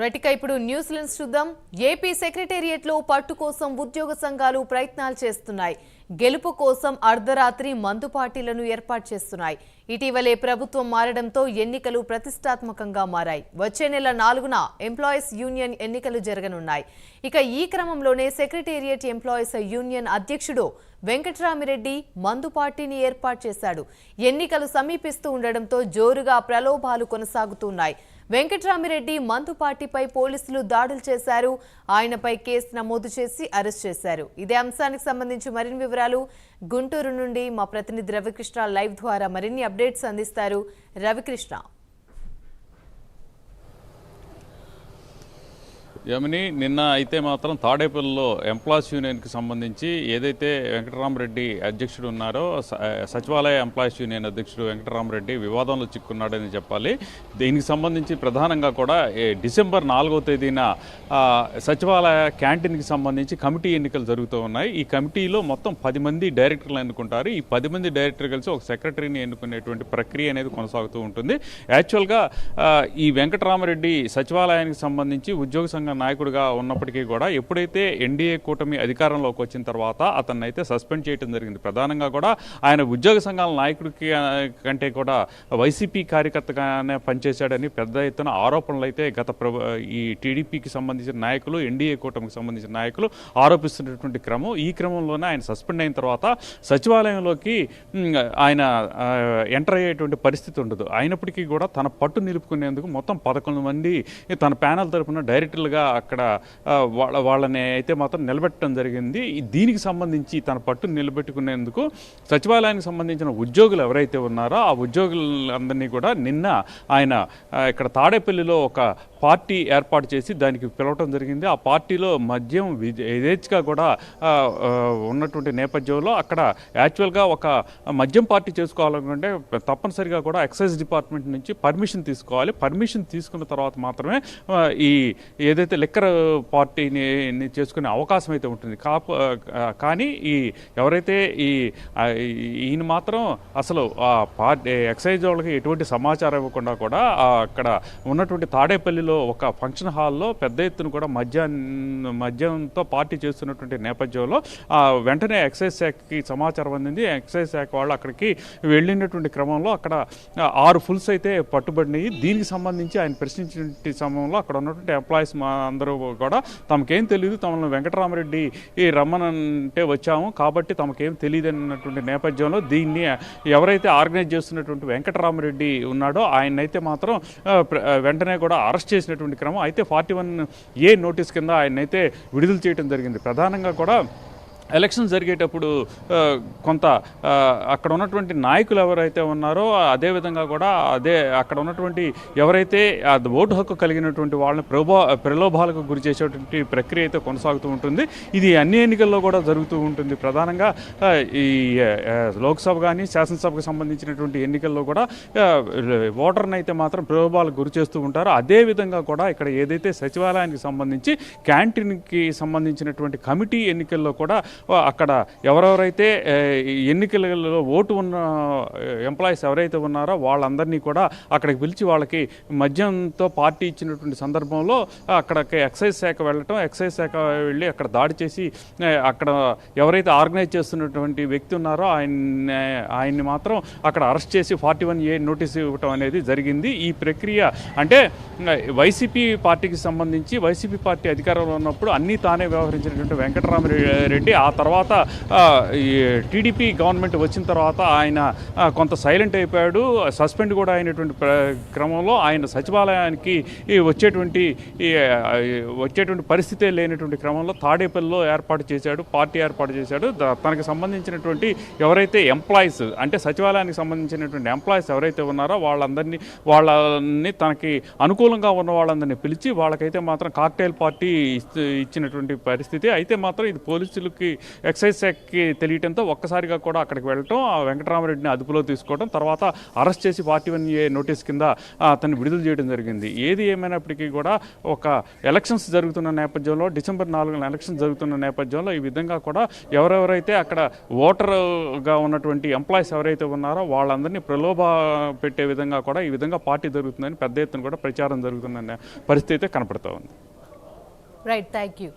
రైట్గా ఇప్పుడు news lens చూద్దాం. AP secretariat లో పట్టు కోసం ఉద్యోగ సంఘాలు ప్రయత్నాలు చేస్తున్నాయి. గెలుపు కోసం అర్ధరాత్రి మందు పార్టీలను ఏర్పాటు చేస్తున్నాయి. ఇటీవలే ప్రభుత్వం మారడంతో ఎన్నికలు ప్రతిష్టాత్మకంగా మారాయి. వచ్చే నెల 4న ఎంప్లాయీస్ యూనియన్ ఎన్నికలు జరగనున్నాయి. ఇక ఈ క్రమంలోనే సెక్రటేరియట్ ఎంప్లాయీస్ యూనియన్ అధ్యక్షుడు వెంకట్రామిరెడ్డి మందు పార్టీని ఏర్పాటు చేశాడు. ఎన్నికలు సమీపిస్తూ ఉండడంతో జోరుగా ప్రలోభాలు కొనసాగుతున్నాయి. వెంకట్రామిరెడ్డి మందు పార్టీపై పోలీసులు దాడులు చేశారు. ఆయనపై కేసు నమోదు చేసి అరెస్ట్ చేశారు. ఇదే అంశానికి సంబంధించి మరిన్ని వివరాలు గుంటూరు నుండి మా ప్రతినిధి రవికృష్ణ లైవ్ ద్వారా మరిన్ని అప్డేట్స్ అందిస్తారు. రవికృష్ణ. యమిని, నిన్న అయితే మాత్రం తాడేపల్లిలో ఎంప్లాయీస్ యూనియన్కి సంబంధించి ఏదైతే వెంకటరామరెడ్డి అధ్యక్షుడు ఉన్నారో సచివాలయ ఎంప్లాయీస్ యూనియన్ అధ్యక్షుడు వెంకటరామరెడ్డి వివాదంలో చిక్కున్నాడని చెప్పాలి. దీనికి సంబంధించి ప్రధానంగా కూడా డిసెంబర్ 4వ తేదీన సచివాలయ క్యాంటీన్కి సంబంధించి కమిటీ ఎన్నికలు జరుగుతూ ఉన్నాయి. ఈ కమిటీలో మొత్తం 10 మంది డైరెక్టర్లు ఎన్నుకుంటారు. ఈ 10 మంది డైరెక్టర్లు కలిసి ఒక సెక్రటరీని ఎన్నుకునేటువంటి ప్రక్రియ అనేది కొనసాగుతూ ఉంటుంది. యాక్చువల్గా ఈ వెంకటరామరెడ్డి సచివాలయానికి సంబంధించి ఉద్యోగ సంఘ నాయకుడిగా ఉన్నప్పటికీ కూడా ఎప్పుడైతే ఎన్డీఏ కూటమి అధికారంలోకి వచ్చిన తర్వాత అతన్ని అయితే సస్పెండ్ చేయడం జరిగింది. ప్రధానంగా కూడా ఆయన ఉద్యోగ సంఘాల నాయకుడికి కంటే కూడా వైసీపీ కార్యకర్తగానే పనిచేశాడని పెద్ద ఎత్తున ఆరోపణలు అయితే ఈ టీడీపీకి సంబంధించిన నాయకులు, ఎన్డీఏ కూటమికి సంబంధించిన నాయకులు ఆరోపిస్తున్నటువంటి క్రమం. ఈ క్రమంలోనే ఆయన సస్పెండ్ అయిన తర్వాత సచివాలయంలోకి ఆయన ఎంటర్ అయ్యేటువంటి పరిస్థితి ఉండదు. అయినప్పటికీ కూడా తన పట్టు నిలుపుకునేందుకు మొత్తం 11 మంది తన ప్యానల్ తరఫున డైరెక్టర్లుగా అక్కడ వాళ్ళని అయితే మాత్రం నిలబెట్టడం జరిగింది. దీనికి సంబంధించి తన పట్టు నిలబెట్టుకునేందుకు సచివాలయానికి సంబంధించిన ఉద్యోగులు ఎవరైతే ఉన్నారో ఆ ఉద్యోగులందరినీ కూడా నిన్న ఆయన ఇక్కడ తాడేపల్లిలో ఒక పార్టీ ఏర్పాటు చేసి దానికి పిలవటం జరిగింది. ఆ పార్టీలో మద్యం యథేచ్ఛగా కూడా ఉన్నటువంటి నేపథ్యంలో అక్కడ యాక్చువల్గా ఒక మద్యం పార్టీ చేసుకోవాలనుకుంటే తప్పనిసరిగా కూడా ఎక్సైజ్ డిపార్ట్మెంట్ నుంచి పర్మిషన్ తీసుకోవాలి. పర్మిషన్ తీసుకున్న తర్వాత మాత్రమే ఈ ఏదైతే లిక్కర్ పార్టీని చేసుకునే అవకాశం అయితే ఉంటుంది. కానీ ఎవరైతే ఈయన మాత్రం అసలు ఆ పార్టీ ఎక్సైజ్ వాళ్ళకి ఎటువంటి సమాచారం ఇవ్వకుండా కూడా అక్కడ ఉన్నటువంటి తాడేపల్లిలో ఒక ఫంక్షన్ హాల్లో పెద్ద ఎత్తున కూడా మద్యంతో పార్టీ చేస్తున్నటువంటి నేపథ్యంలో వెంటనే ఎక్సైజ్ శాఖకి సమాచారం అందింది. ఎక్సైజ్ శాఖ వాళ్ళు అక్కడికి వెళ్ళినటువంటి క్రమంలో అక్కడ 6 ఫుల్స్ అయితే పట్టుబడినాయి. దీనికి సంబంధించి ఆయన ప్రశ్నించిన సమయంలో అక్కడ ఉన్నటువంటి ఎంప్లాయీస్ అందరూ కూడా తమకేం తెలియదు, తమను వెంకటరామరెడ్డి రమ్మనంటే వచ్చాము కాబట్టి తమకేం తెలియదు అన్నటువంటి నేపథ్యంలో దీన్ని ఎవరైతే ఆర్గనైజ్ చేస్తున్నటువంటి వెంకటరామరెడ్డి ఉన్నాడో ఆయనైతే మాత్రం వెంటనే కూడా అరెస్ట్ చేసినటువంటి క్రమం. అయితే 41A నోటీస్ కింద ఆయనైతే విడుదల చేయడం జరిగింది. ప్రధానంగా కూడా ఎలక్షన్ జరిగేటప్పుడు కొంత అక్కడ ఉన్నటువంటి నాయకులు ఎవరైతే ఉన్నారో అదేవిధంగా కూడా అక్కడ ఉన్నటువంటి ఎవరైతే ఓటు హక్కు కలిగినటువంటి వాళ్ళని ప్రలోభాలకు గురి చేసేటువంటి ప్రక్రియ అయితే కొనసాగుతూ ఉంటుంది. ఇది అన్ని ఎన్నికల్లో కూడా జరుగుతూ ఉంటుంది. ప్రధానంగా ఈ లోక్సభ కానీ శాసనసభకు సంబంధించినటువంటి ఎన్నికల్లో కూడా ఓటర్ని అయితే మాత్రం ప్రలోభాలకు గురి చేస్తూ ఉంటారు. అదేవిధంగా కూడా ఇక్కడ ఏదైతే సచివాలయానికి సంబంధించి క్యాంటీన్కి సంబంధించినటువంటి కమిటీ ఎన్నికల్లో కూడా అక్కడ ఎవరెవరైతే ఎన్నికలలో ఓటు ఉన్న ఎంప్లాయీస్ ఎవరైతే ఉన్నారో వాళ్ళందరినీ కూడా అక్కడికి పిలిచి వాళ్ళకి మద్యంతో పార్టీ ఇచ్చినటువంటి సందర్భంలో అక్కడికి ఎక్సైజ్ శాఖ వెళ్ళటం, ఎక్సైజ్ శాఖ వెళ్ళి అక్కడ దాడి చేసి అక్కడ ఎవరైతే ఆర్గనైజ్ చేస్తున్నటువంటి వ్యక్తి ఉన్నారో ఆయన్ని మాత్రం అక్కడ అరెస్ట్ చేసి 41A నోటీస్ ఇవ్వటం అనేది జరిగింది. ఈ ప్రక్రియ అంటే వైసీపీ పార్టీకి సంబంధించి వైసీపీ పార్టీ అధికారంలో ఉన్నప్పుడు అన్నీ తానే వ్యవహరించినటువంటి వెంకటరామరెడ్డి ఆ తర్వాత టీడీపీ గవర్నమెంట్ వచ్చిన తర్వాత ఆయన కొంత సైలెంట్ అయిపోయాడు. సస్పెండ్ కూడా అయినటువంటి క్రమంలో ఆయన సచివాలయానికి వచ్చేటువంటి పరిస్థితే లేనటువంటి క్రమంలో తాడేపల్లిలో పార్టీ ఏర్పాటు చేశాడు. తనకు సంబంధించినటువంటి ఎవరైతే ఎంప్లాయీస్ అంటే సచివాలయానికి సంబంధించినటువంటి ఎంప్లాయీస్ ఎవరైతే ఉన్నారో వాళ్ళని తనకి అనుకూలంగా ఉన్న వాళ్ళందరినీ పిలిచి వాళ్ళకైతే మాత్రం కాక్టైల్ పార్టీ ఇచ్చినటువంటి పరిస్థితి. అయితే మాత్రం ఇది పోలీసులకి ఎక్సైజ్ శాఖకి తెలియటంతో ఒక్కసారిగా కూడా అక్కడికి వెళ్ళటం, ఆ వెంకటరామరెడ్డిని అదుపులో తీసుకోవడం, తర్వాత అరెస్ట్ చేసి 41A నోటీస్ కింద అతన్ని విడుదల చేయడం జరిగింది. ఏది ఏమైనప్పటికీ కూడా ఒక ఎలక్షన్స్ జరుగుతున్న నేపథ్యంలో, డిసెంబర్ 4న ఎలక్షన్స్ జరుగుతున్న నేపథ్యంలో ఈ విధంగా కూడా ఎవరెవరైతే అక్కడ ఓటర్గా ఉన్నటువంటి ఎంప్లాయీస్ ఎవరైతే ఉన్నారో వాళ్ళందరినీ ప్రలోభ పెట్టే విధంగా కూడా ఈ విధంగా పార్టీ జరుగుతుందని పెద్ద ఎత్తున కూడా ప్రచారం జరుగుతున్న పరిస్థితి అయితే కనపడుతూ ఉంది. Right, thank you.